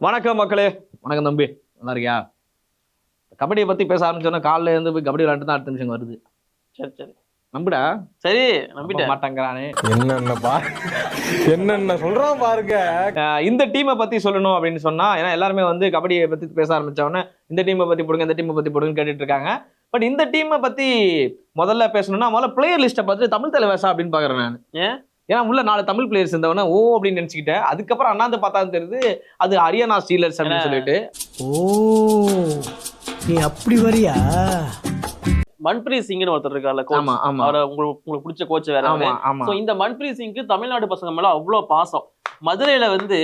வணக்கம் மக்களே. வணக்கம் தம்பி, நல்லா இருக்கியா? கபடியை பத்தி பேச ஆரம்பிச்சோன்னா காலைல இருந்து போய் கபடி விளையாண்டு தான் அடுத்த நிமிஷம் வருது. சரி நம்புடா. சரி நம்பிட்டேன். மாட்டேங்கிறானே என்னென்ன சொல்றான் பாருங்க. இந்த டீமை பத்தி சொல்லணும் அப்படின்னு சொன்னா, ஏன்னா எல்லாருமே வந்து கபடியை பத்தி பேச ஆரம்பிச்சவொடனே இந்த டீமை பத்தி போடுங்க, இந்த டீமை பத்தி போடுங்கன்னு கேட்டுட்டு இருக்காங்க. பட் இந்த டீமை பத்தி முதல்ல பேசணும்னா முதல்ல பிளேயர் லிஸ்ட்டை பார்த்துட்டு தமிழ் தலைவாசா அப்படின்னு பாக்குறேன் நான். ஏன்னா உள்ள 4 தமிழ் பிளேயர்ஸ் இருந்தவன ஓ அப்படின்னு நினைச்சுக்கிட்டேன். அதுக்கப்புறம் அண்ணாந்து பார்த்தா தெரியுது அது ஹரியானா ஸ்டீலர்ஸ் அப்படின்னு சொல்லிட்டு. ஓ நீ அப்படி வரியா? மன்பிரீத் சிங்னு ஒருத்தர் இருக்கார்ல, ஆமா ஆமா, உங்களுக்கு பிடிச்ச கோச் வேற. ஆமா ஆமா. சோ இந்த மன்பிரீத் சிங்க்கு தமிழ்நாடு பசங்க மேல அவ்வளவு பாசம். மதுரையில வந்து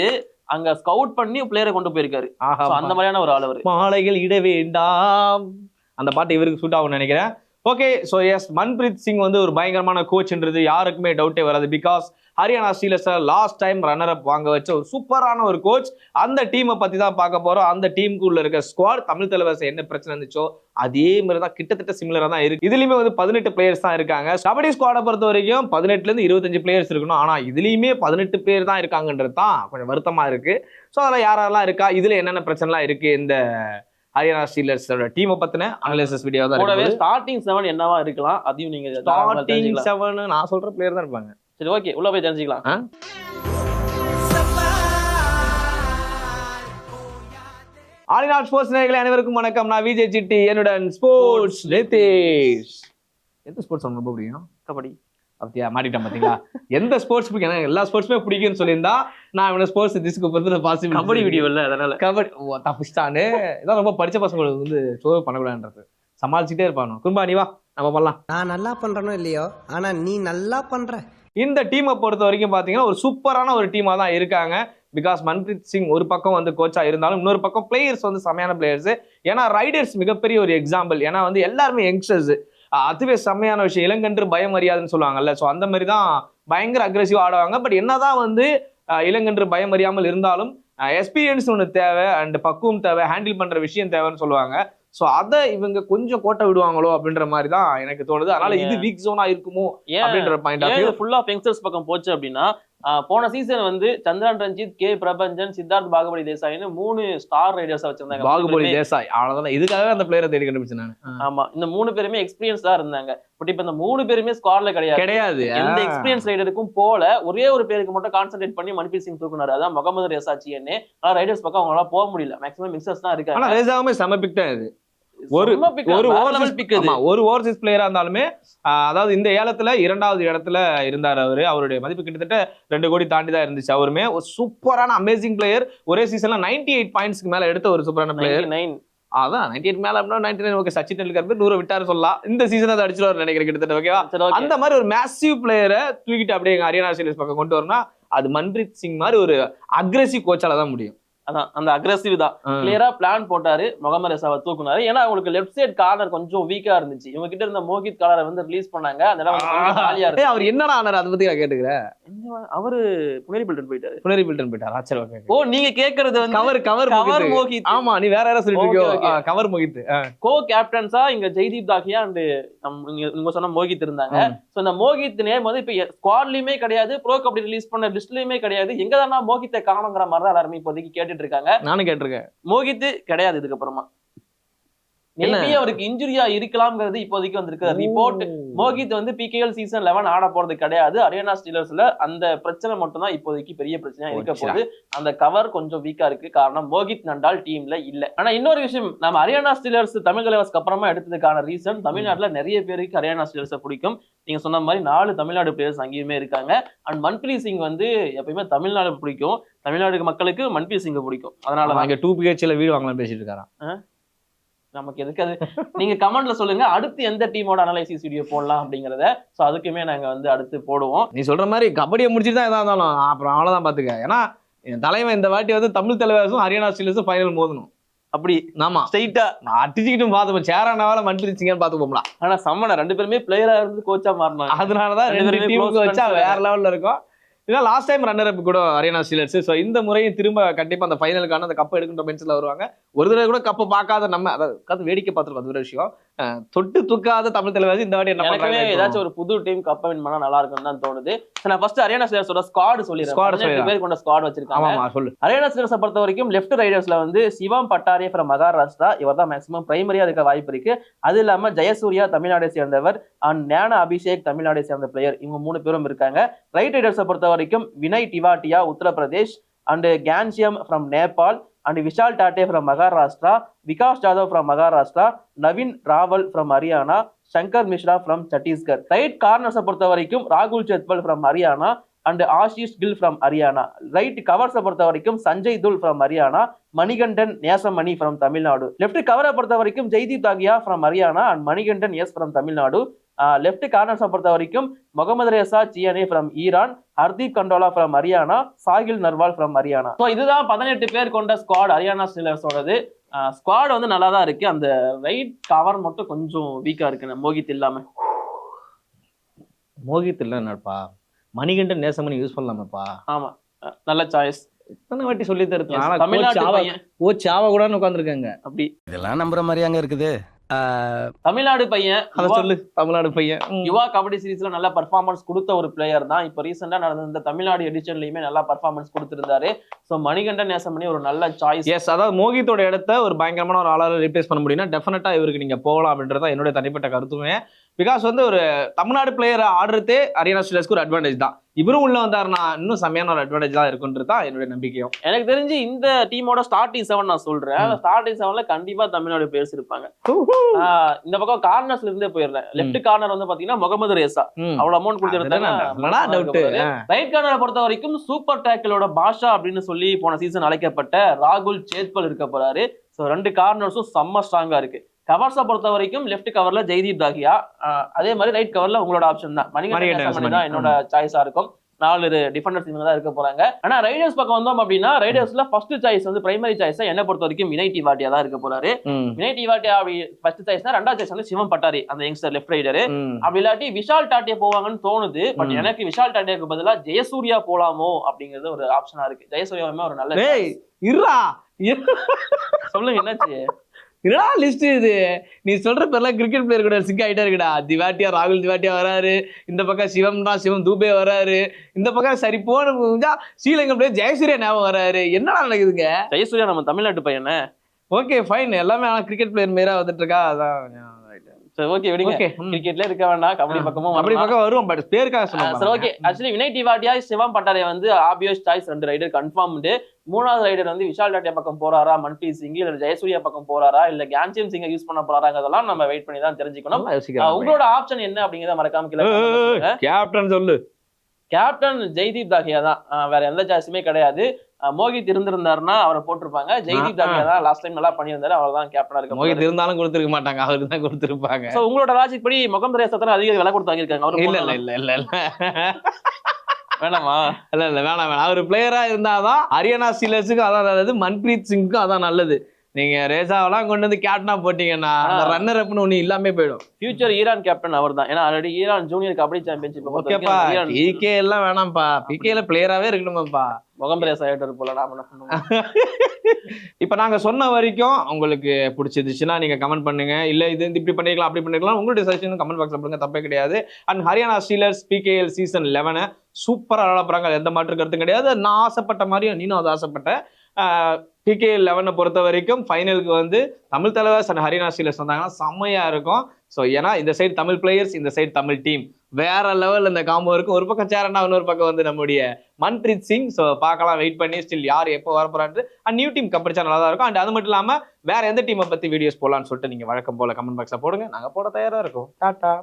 அங்க ஸ்கவுட் பண்ணி பிளேயரை கொண்டு போயிருக்காரு. அந்த மாதிரியான ஒரு ஆள் அவரு. மாலைகள் இட வேண்டாம் அந்த பாட்டு இவருக்கு சூட் ஆகும்னு நினைக்கிறேன். Okay, so yes, Manpreet Singh வந்து ஒரு பயங்கரமான கோச்ன்றது யாருக்குமே டவுட்டே வராது. பிகாஸ் ஹரியானா ஸ்டீலர்ஸை லாஸ்ட் டைம் ரன்னர் அப் வாங்க வச்ச ஒரு சூப்பரான ஒரு கோச். அந்த டீமை பத்தி தான் பார்க்க போறோம். அந்த டீமுக்குள்ள இருக்க ஸ்குவாட் தமிழ் தலைவாசை என்ன பிரச்சனை இருந்துச்சோ அதே மாதிரி தான், கிட்டத்தட்ட சிமிலரா தான் இருக்கு. இதுலயுமே வந்து 18 பிளேயர்ஸ் தான் இருக்காங்க. கபடி ஸ்குவாடை பொறுத்த வரைக்கும் 18ல இருந்து 25 பிளேயர்ஸ் இருக்கணும். ஆனா இதுலயுமே 18 பேர் தான் இருக்காங்கன்றது தான் கொஞ்சம் வருத்தமா இருக்கு. ஸோ அதில் யாரெல்லாம் இருக்கா, இதுல என்னென்ன பிரச்சனைலாம் இருக்கு, இந்த ஹரியானா ஸ்டீலர்ஸோட டீமை பத்தின அனலைசிஸ் வீடியோ தான். கூடவே ஸ்டார்டிங் 7 என்னவா இருக்கலாம் அதையும் நீங்க ஸ்டார்டிங் 7 நான் சொல்ற பிளேயர் தான் இருப்பாங்க. சரி ஓகே, உள்ள போய் தெரிஞ்சுக்கலாம். ஆலிநாட் ஸ்போர்ட்ஸ் நேயர்களே அனைவருக்கும் வணக்கம். நான் விஜய் சிட்டி, என்னுடன் ஸ்போர்ட்ஸ் நிதேஷ். எந்த ஸ்போர்ட்ஸ் ரொம்ப பிடிக்கும்? கபடி. அப்படியா, மாட்டிட்டேன் பாத்தீங்களா? எந்த ஸ்போர்ட்ஸ் பிடிக்கும்? எனக்கு எல்லா ஸ்போர்ட்ஸுமே பிடிக்கும்னு சொல்லியிருந்தா நான் இவனை ஸ்போர்ட்ஸ் டிஸ்க்கு பொறுத்து பாசிபிள். கபடி வீடியோ இல்லை அதனால. கபடி தப்பிச்சிட்டானு இதான் ரொம்ப படிச்ச பசங்களுக்கு வந்து ஷோ பண்ணக்கூடாதுன்றது. சமாளிச்சுட்டே இருப்பானு. கும்பா நீ வா நம்ம பண்ணலாம். நான் நல்லா பண்றனோ இல்லையோ, ஆனா நீ நல்லா பண்ற. இந்த டீமை பொறுத்த வரைக்கும் பாத்தீங்கன்னா ஒரு சூப்பரான ஒரு டீமா தான் இருக்காங்க. பிகாஸ் மன்பிரீத் சிங் ஒரு பக்கம் வந்து கோச்சா இருந்தாலும் இன்னொரு பக்கம் பிளேயர்ஸ் வந்து செமையான பிளேயர்ஸ். ஏன்னா ரைடர்ஸ் மிகப்பெரிய ஒரு எக்ஸாம்பிள். ஏன்னா வந்து எல்லாருமே யங்ஸ்டர்ஸ். அதுவே செம்மையான விஷயம். இளங்கன்று பயம் அறியாதுன்னு சொல்லுவாங்கல்ல. ஸோ அந்த மாதிரி தான் பயங்கர அக்ரெசிவா ஆடுவாங்க. பட் என்னதான் வந்து இளங்கன்று பயம் அறியாமல் இருந்தாலும் எக்ஸ்பீரியன்ஸ் ஒன்று தேவை, அண்ட் பக்குவம் தேவை, ஹேண்டில் பண்ற விஷயம் தேவைன்னு சொல்லுவாங்க. ஸோ அதை இவங்க கொஞ்சம் கோட்டை விடுவாங்களோ அப்படின்ற மாதிரி தான் எனக்கு தோணுது. அதனால இது வீக் ஜோனா இருக்குமோ அப்படின்ற பாயிண்ட் ஆஃப் வியூ. ஃபுல்லா யங்ஸ்டர்ஸ் பக்கம் போச்சு அப்படின்னா, போன சீசன் வந்து சந்திரன் ரஞ்சித், கே பிரபஞ்சன், சித்தார்த் பாகுபலி தேசாய்னு 3 ஸ்டார் ரைடர்ஸ் வச்சிருந்தாங்க. பாகுபலி தேசாய் அவ்வளவுதான். இதுக்காகவே அந்த பிளேயரை தேடி கண்டுபிடிச்சேன் நான். ஆமா, இந்த 3 பேருமே எக்ஸ்பீரியன்ஸா இருந்தாங்க. பட் இப்ப இந்த 3 பேருமே ஸ்குவாட்ல கிடையாது. எந்த எக்ஸ்பீரியன்ஸ் ரைடருக்கும் போல ஒரே ஒரு பேருக்கு மட்டும் கான்சென்ட்ரேட் பண்ணி மன்பிரீத் சிங் தூக்குனாரு. அதான் முகமது ரெசாச்சின்னு. ஆனா ரைடர்ஸ் பக்கம் அவங்களால போக முடியல. மேக்ஸிமம் மிக்சர்ஸ் தான் இருக்காங்க. ஆனா ரெசாவுமே செம பிக் தான் இது. ஒரு ஓவர்சீஸ் பிளேயரா இருந்தாலுமே, அதாவது இந்த ஏலத்துல 2வது இடத்துல இருந்தார் அவரு. அவருடைய மதிப்பு கிட்டத்தட்ட 2 கோடி தாண்டி தான் இருந்துச்சு. அவருமே ஒரு சூப்பரான அமேசிங் பிளேயர். ஒரே சீசன்ல 98 பாயிண்ட்ஸ்க்கு மேல எடுத்த ஒரு சூப்பரான பிளேயர். அதான் 98 மேல அப்படின்னா 99. ஓகே, சச்சின் டெண்டுல்கர் 100 விட்டாரு சொல்லலாம். இந்த சீசன் அதை அடிச்சுட்டு நினைக்கிறேன் கிட்டத்தட்ட. ஓகேவா, அந்த மாதிரி ஒரு மேசிவ் பிளேயரை தூக்கிட்டு அப்படியே ஹரியானா ஸ்டீலர்ஸ் பக்கம் கொண்டு வரணும்னா அது மன்பிரீத் சிங் மாதிரி ஒரு அக்ரெசிவ் கோச்சால தான் முடியும். அதான் அந்த அக்ரெசிவ் தான். கிளியரா பிளான் போட்டாரு, முகமது ரெசாவை தூக்குனாரு. ஏன்னா அவங்களுக்கு லெஃப்ட் சைட் கார்னர் கொஞ்சம் வீக்கா இருந்துச்சு. இவங்க கிட்ட இருந்த மோகித் காலரை வந்து ரிலீஸ் பண்ணாங்க. அதனால அவர் என்னடா ஆனார் அதை பத்தி நான் கேட்டுக்கிறேன். அவரு புனேரி பில்டன் போயிட்டாரா? சரி ஓகே. ஓ, நீங்க கேக்குறது வந்து கவர் மோகித். ஆமா, நீ வேற யாரோ சொல்லிட்டு இருக்கோ. கவர் மோகித் கோ கேப்டன்ஸா இங்க ஜெய்தீப் தாகியா அண்ட் நீங்க சொன்ன மோகித் இருந்தாங்க. சோ இந்த மோகித் நேம் வந்து இப்ப ஸ்குவாட்லயுமே கிடையாது, ப்ரோ கபடி ரிலீஸ் பண்ண லிஸ்ட்லயுமே கிடையாது. எங்கதானா மோகித்தை காணுங்கிற மாதிரி தான் எல்லாருமே இப்போதைக்கு கேட்டுட்டு இருக்காங்க. நானும் கேட்டிருக்கேன். மோகித் கிடையாது இதுக்கப்புறமா. அவருக்கு இன்ஜுரியா இருக்கலாம்ங்கிறது இப்போதைக்கு வந்திருக்க ரிப்போர்ட். மோகித் வந்து PKL சீசன் 11 ஆட போறது கிடையாது. ஹரியானா ஸ்டீலர்ஸ்ல அந்த பிரச்சனை மட்டும் தான் இப்போதைக்கு பெரிய பிரச்சனையா இருக்க போகுது. அந்த கவர் கொஞ்சம் வீக்கா இருக்கு. காரணம் மோகித் நண்டால் டீம்ல இல்ல. ஆனா இன்னொரு விஷயம், நம்ம ஹரியானா ஸ்டீலர்ஸ் தமிழ் தலைவாஸ்க்கு அப்புறமா எடுத்ததுக்கான ரீசன், தமிழ்நாட்டுல நிறைய பேருக்கு ஹரியானா ஸ்டீலர்ஸை பிடிக்கும். நீங்க சொன்ன மாதிரி 4 தமிழ்நாடு பிளேயர்ஸ் அங்கேயுமே இருக்காங்க. அண்ட் மன்பிரீத் சிங் வந்து எப்பயுமே தமிழ்நாடு பிடிக்கும். தமிழ்நாடு மக்களுக்கு மன்பிரீத் சிங் பிடிக்கும். அதனால அங்க 2 BHல வீடு வாங்கலாம் பேசிட்டு இருக்காராம். நமக்கு எதுக்கு அது? நீங்க கமெண்ட்ல சொல்லுங்க, அடுத்து எந்த டீமோட அனலைசிஸ் வீடியோ போடலாம் அப்படிங்கறத. சோ அதுக்குமே நாங்க வந்து அடுத்து போடுவோம். நீ சொல்ற மாதிரி கபடியை முடிச்சுட்டு தான் எதா இருந்தாலும் அப்புறம் அவ்வளவுதான் பாத்துக்க. ஏன்னா தலைவன் இந்த வாட்டி வந்து தமிழ் தலைவாசும் ஹரியானா ஸ்டீலர்ஸும் ஃபைனல் மோதணும். அப்படி ஆமா, ஸ்ட்ரைட்டா அடிச்சுக்கிட்டும் பார்த்துப்போம். சேரானாவால மன்பிரீத் சிங் பார்த்து போகலாம். ஆனா சம்மன 2 பேருமே பிளேயரா இருந்து கோச்சா மாறினாங்க. அதனாலதான் 2 டீமுக்கு வச்சா வேற லெவல்ல இருக்கும். ஏன்னா லாஸ்ட் டைம் ரன்னர் அப் கூட ஹரியானா ஸ்டீலர்ஸ். ஸோ இந்த முறையும் திரும்ப கண்டிப்பா அந்த ஃபைனலுக்கான அந்த கப்பை எடுக்கின்ற பென்சில் வருவாங்க. ஒரு தடவை கூட கப்பு பார்க்காத நம்ம அதாவது வேடிக்கை பார்த்துருக்கோம். அது ஒரு விஷயம். தொட்டு தூக்காத தமிழ் தலைவாசி இந்த வாட்டி என்ன எனக்குமே பண்றாங்க? ஏதாச்சும் ஒரு புது டீம் கப்ப வின் பண்ணா நல்லா இருக்கும்னு தான் தோணுது. நான் ஃபர்ஸ்ட் ஹரியானா ஸ்டீலர்ஸோட ஸ்குவாட் சொல்லிடுறேன். 18 பேர் கொண்ட ஸ்குவாட் வச்சிருக்காங்க. ஆமா சொல்லு. ஹரியானா ஸ்டீலர்ஸை பொறுத்த வரைக்கும் லெஃப்ட் ரைடர்ஸ்ல வந்து சிவம் பட்டாரே ஃப்ரம் மகாராஷ்டிரா, இவர் தான் மேக்ஸிமம் பிரைமரியா இருக்க வாய்ப்பு இருக்கு. அது இல்லாம ஜெயசூர்யா தமிழ்நாடை சேர்ந்தவர் அண்ட் ஞான அபிஷேக் தமிழ்நாடை சேர்ந்த பிளேயர், இவங்க 3 பேரும் இருக்காங்க. ரைட் ரைடர்ஸை பொறுத்த வரைக்கும் Vinay Tewatia Uttar Pradesh and Ghanshyam from Nepal and Vishal Tate from Maharashtra, Vikas Jadhav from Maharashtra, Naveen Rawal from Haryana, Shankar Mishra from Chhattisgarh. Right கார்னர்ஸை பொறுத்த வரைக்கும் ராகுல் Sethpal from Haryana and Ashish Gill from Haryana. Right கவர்ஸை பொறுத்த வரைக்கும் Sanjay Dhull from Haryana, Manikandan Nesamani from Tamil Nadu. Left கவரை பொறுத்த வரைக்கும் Jaideep Dahiya from Haryana and Manikandan S from Tamil Nadu. Left கார்னர்ஸை பொறுத்த வரைக்கும் Mohammed Reza Chiyaneh from Iran, Hardeep Kandola from Haryana, Sahil Narwal from Haryana. So இதுதான் 18 பேர் கொண்ட ஸ்குவாட் ஹரியானா ஸ்டீலர்ஸோடது. ஸ்குவாட் வந்து நல்லா தான் இருக்கு. அந்த ரைட் கவர் மட்டும் கொஞ்சம் வீக்கா இருக்கு மோகித் இல்லாம. மோகித் இல்லைன்னாப்பா மணிகண்டன் நேசமணி யூஸ் பண்ணலாமப்பா. ஆமா, நல்ல சாய்ஸ். எத்தனை வாட்டி சொல்லி தருது. தமிழ்நாட்டு பையன் கோச் ஆவ கூட உட்காந்துருக்காங்க. அப்படி இதெல்லாம் நம்புற மாதிரியாங்க இருக்குது. தமிழ்நாடு பையன், அதை சொல்லு. தமிழ்நாடு பையன் யுவா கபடி சீரீஸ்ல நல்ல பர்ஃபார்மன்ஸ் கொடுத்த ஒரு பிளேயர் தான். இப்போ ரீசெண்டா நடந்த இந்த தமிழ்நாடு எடிஷன்லயுமே நல்லா பர்ஃபார்மன்ஸ் கொடுத்திருந்தாரு. ஸோ மணிகண்டன் நேசமணி ஒரு நல்ல சாய்ஸ். எஸ், அதாவது மோகித்தோட இடத்த ஒரு பயங்கரமான ஒரு ஆளால ரீப்ளேஸ் பண்ண முடியும்னா டெஃபினட்டா இவருக்கு நீங்க போகலாம் அப்படின்றத என்னுடைய தனிப்பட்ட கருத்துமே. பிகாஸ் வந்து ஒரு தமிழ்நாடு பிளேயர் ஆடுறதே ஹரியானா ஸ்டீலர்ஸ்க்கு ஒரு அட்வான்டேஜ் தான். இவரும் உள்ள வந்தாருன்னா இன்னும் செம்மையான ஒரு அட்வான்டேஜ் தான் இருக்குன்றது தான் என்னுடைய நம்பிக்கையும். எனக்கு தெரிஞ்சு இந்த டீமோட ஸ்டார்டிங் 7 நான் சொல்றேன். ஸ்டார்டிங் 7ல கண்டிப்பா தமிழ்நாடு பிளேயர்ஸ் இருப்பாங்க. இந்த பக்கம் கார்னர்ஸ்ல இருந்தே போயிடுறேன். லெஃப்ட் கார்னர் வந்து பாத்தீங்கன்னா முகமது ரேசா, அவ்வளவு அமௌண்ட் கொடுத்துருந்தாங்க. ரைட் கார்னரை பொறுத்த வரைக்கும் சூப்பர் டேக்கிளோட பாஷா அப்படின்னு சொல்லி போன சீசன் அழைக்கப்பட்ட ராகுல் சேத்பல் இருக்க போறாரு. ஸோ 2 கார்னர்ஸும் செம்ம ஸ்ட்ராங்கா இருக்கு. கவர்ஸை பொறுத்த வரைக்கும் லெஃப்ட் கவர்ல ஜெய்தீப் தாகியா, அதே மாதிரி ரைட் கவர்ல உங்களோட ஆப்ஷன் தான் மணிகண்டன் தான் என்னோட சாய்ஸா இருக்கும். 4 டிஃபெண்டர்ஸ் இவங்க தான் இருக்க போறாங்க. ஆனா ரைடர்ஸ் பக்கம் வந்தோம் அப்படின்னா ரைடர்ஸ்ல ஃபர்ஸ்ட் சாய்ஸ் வந்து பிரைமரி சாய்ஸா என்ன பொறுத்த வரைக்கும் வினய் டிவாட்டியா தான் இருக்க போறாரு. வினய் டிவாட்டியா ஃபர்ஸ்ட் சாய்ஸ்னா, 2வது சாய்ஸ் வந்து சிவம் பட்டாரி அந்த யங்ஸ்டர் லெஃப்ட் ரைடரு. அப்படி இல்லாட்டி விஷால் டாட்டே போவாங்கன்னு தோணுது. பட் எனக்கு விஷால் டாட்டேக்கு பதிலா ஜெயசூர்யா போலாமோ அப்படிங்கிறது ஒரு ஆப்ஷனா இருக்கு. ஜெயசூர்யாவுமே ஒரு நல்ல சொல்லுங்க. என்னாச்சு என்னடா லிஸ்ட் இது? நீ சொல்ற பேர்லாம் கிரிக்கெட் பிளேயர் கூட சிங்க் ஆயிட்டா இருக்குடா. திவாட்டியா, ராகுல் திவாட்டியா வராரு. இந்த பக்கம் சிவம் தூபே வராரு. இந்த பக்கம் சரி போன ஸ்ரீலங்கா பிளேயர் ஜெயசூர்யா ஞாபகம் வராரு. என்னடா நடக்குதுங்க? ஜெயசூர்யா நம்ம தமிழ்நாட்டு பையன். ஓகே ஃபைன், எல்லாமே ஆனா கிரிக்கெட் பிளேயர் மேரா வந்துட்டு இருக்கா. அதான் ஓகே விடுங்க. கிரிக்கெட்ல இருக்க வேண்டாம், கபடி பக்கமும் வரும். பட் பேருக்காக சொல்லுங்க. ஓகே, ஆக்சுவலி வினய் டிவாட்டியா சிவம் பட்டாரே வந்து ஆபியஸ் சாய்ஸ். 2 raider confirmed. 3வது ரைடர் வந்து விஷால் டாட்டியா பக்கம் போறாரா, மன்பிரீத் சிங் இல்ல ஜெயசூர்யா பக்கம் போறாரா, இல்ல கேன்சியம் சிங்கை யூஸ் பண்ண போறாங்கிறதெல்லாம் நம்ம வெயிட் பண்ணி தான் தெரிஞ்சுக்கணும். உங்களோட ஆப்ஷன் என்ன அப்படிங்கறத மறக்காம கீழே கேப்டன் சொல்லு. கேப்டன் ஜெய்தீப் தாகியா தான், வேற எந்த சாய்ஸுமே கிடையாது. மோகித் இருந்திருந்தாருன்னா அவரை போட்டிருப்பாங்க. ஜெய்தீப் தாகியா தான் லாஸ்ட் டைம் நல்லா பண்ணியிருந்தாரு, அவர் தான் கேப்டனா இருக்க. மோகித் இருந்தாலும் கொடுத்துருக்க மாட்டாங்க, அவருக்கு தான் கொடுத்துருப்பாங்க. சோ உங்களோட லாஜிக் படி முகமது ரேசா அதிக விலை கொடுத்து வாங்கியிருக்காங்க. அவர் இல்ல வேணாமா? இல்ல வேணாம். அவர் பிளேயரா இருந்தாதான் ஹரியானா ஸ்டீலர்ஸுக்கு அதான் நல்லது, மன்பிரீத் சிங்க்கும் அதான் நல்லது. நீங்க ரேசாவெல்லாம் கொண்டு வந்து கேப்டனா போட்டீங்கன்னா ரன்னர் அப்னு ஒண்ணு இல்லாம போயிடும். ஃபியூச்சர் ஈரான் கேப்டன் அவர் தான். ஏன்னா already Iran junior kabaddi championship. ஓகேப்பா, பிகே எல்லாம் வேணாம்ப்பா, பிகேல பிளேயராவே இருக்கணுமாப்பா. முகமது ரேசா போல நாம என்ன பண்ணுவோம். இப்ப நாங்க சொன்ன வரைக்கும் உங்களுக்கு பிடிச்சிருந்துச்சுன்னா நீங்க கமெண்ட் பண்ணுங்க. இல்ல இது இப்படி பண்ணிக்கலாம் அப்படி பண்ணிக்கலாம், உங்களுடைய சஜஷன் கமெண்ட் பாக்ஸ்ல பண்ணுங்க, தப்பே கிடையாது. And Haryana stealers PKL season 11 சூப்பரா விளையாட போறாங்க, எந்த மாற்று கருத்தும் கிடையாது. நான் ஆசைப்பட்ட மாதிரியும் நீனும் அதை ஆசைப்பட்ட. PKL 11 பொறுத்த வரைக்கும் ஃபைனலுக்கு வந்து தமிழ் தலைவாஸ் அண்ட் ஹரியானா ஸ்டீலர்ஸ் வந்தாங்கன்னா செம்மையா இருக்கும். ஸோ ஏன்னா இந்த சைடு தமிழ் பிளேயர்ஸ், இந்த சைடு தமிழ் டீம், வேற லெவல் இந்த காம்போ இருக்கும். ஒரு பக்கம் சேரண்டா, இன்னொரு பக்கம் வந்து நம்முடைய மன்பிரீத் சிங். ஸோ பார்க்கலாம், வெயிட் பண்ணி ஸ்டில் யார் எப்போ வரப்போறான்னு. அண்ட் நியூ டீம் கம்பெடிச்சா நல்லா தான் இருக்கும். அண்ட் அது மட்டும் இல்லாமல் வேற எந்த டீமை பத்தி வீடியோஸ் போடலான்னு சொல்லிட்டு நீங்க வழக்கம் போல கமெண்ட் பாக்ஸ்ல போடுங்க, நாங்க போட தயாரா இருக்கோம். டாடா.